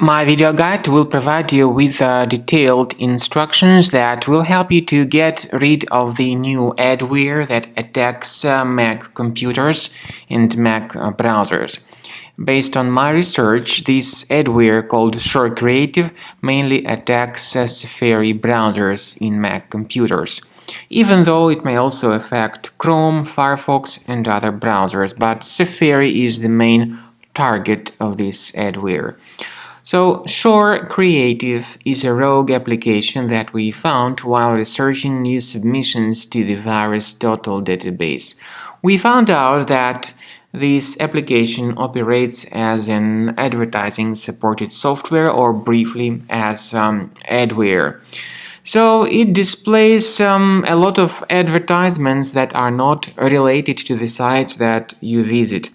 My video guide will provide you with detailed instructions that will help you to get rid of the new adware that attacks Mac computers and Mac browsers. Based on my research, this adware called ShoreCreative mainly attacks Safari browsers in Mac computers, even though it may also affect Chrome, Firefox and other browsers, but Safari is the main target of this adware. So, ShoreCreative is a rogue application that we found while researching new submissions to the VirusTotal database. We found out that this application operates as an advertising-supported software, or briefly as adware. So it displays a lot of advertisements that are not related to the sites that you visit.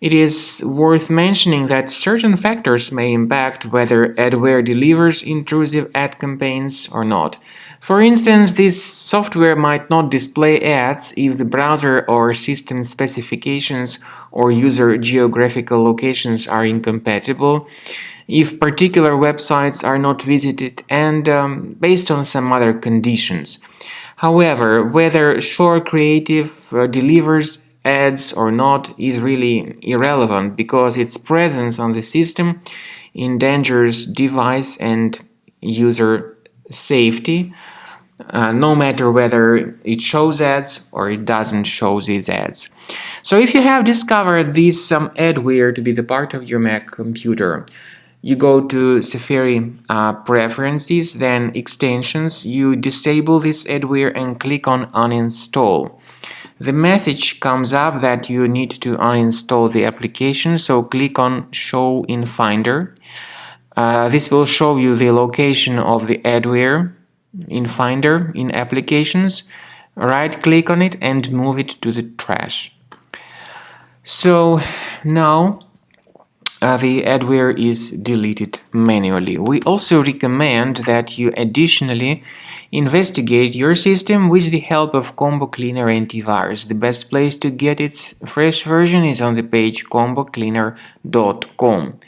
It is worth mentioning that certain factors may impact whether adware delivers intrusive ad campaigns or not. For instance, this software might not display ads if the browser or system specifications or user geographical locations are incompatible, if particular websites are not visited, and based on some other conditions. However, whether ShoreCreative delivers ads or not is really irrelevant, because its presence on the system endangers device and user safety, no matter whether it shows ads or it doesn't show these ads. So if you have discovered this adware to be the part of your Mac computer, you go to Safari Preferences, then Extensions, you disable this adware and click on Uninstall. The message comes up that you need to uninstall the application, so click on Show in Finder. This will show you the location of the adware in Finder in Applications. Right-click on it and move it to the trash. So now the adware is deleted manually. We also recommend that you additionally investigate your system with the help of Combo Cleaner Antivirus. The best place to get its fresh version is on the page combocleaner.com.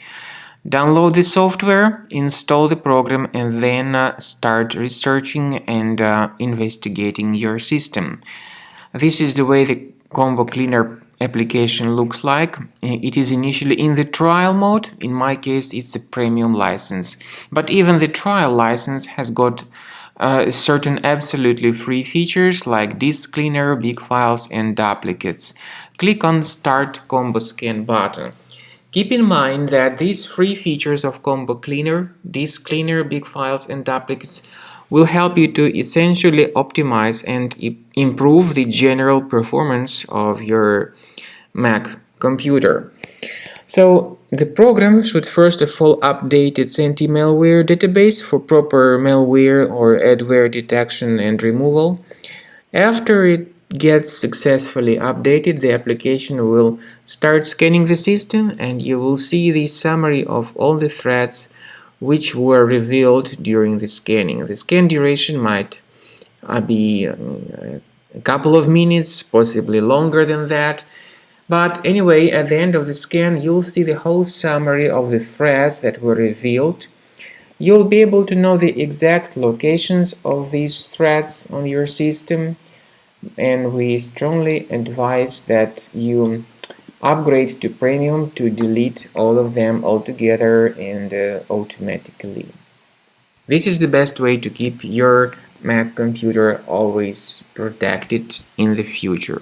Download the software, install the program, and then start researching and investigating your system. This is the way the Combo Cleaner application looks like. It is initially in the trial mode. In my case, it's a premium license. But even the trial license has got certain absolutely free features like disk cleaner, big files, and duplicates. Click on Start Combo Scan button. Keep in mind that these free features of Combo Cleaner, disk cleaner, big files, and duplicates will help you to essentially optimize and improve the general performance of your Mac computer. So the program should first of all update its anti-malware database for proper malware or adware detection and removal. After it gets successfully updated, the application will start scanning the system, and you will see the summary of all the threats which were revealed during the scanning. The scan duration might be a couple of minutes, possibly longer than that. But anyway, at the end of the scan, you'll see the whole summary of the threats that were revealed. You'll be able to know the exact locations of these threats on your system, and we strongly advise that you upgrade to Premium to delete all of them altogether and automatically. This is the best way to keep your Mac computer always protected in the future.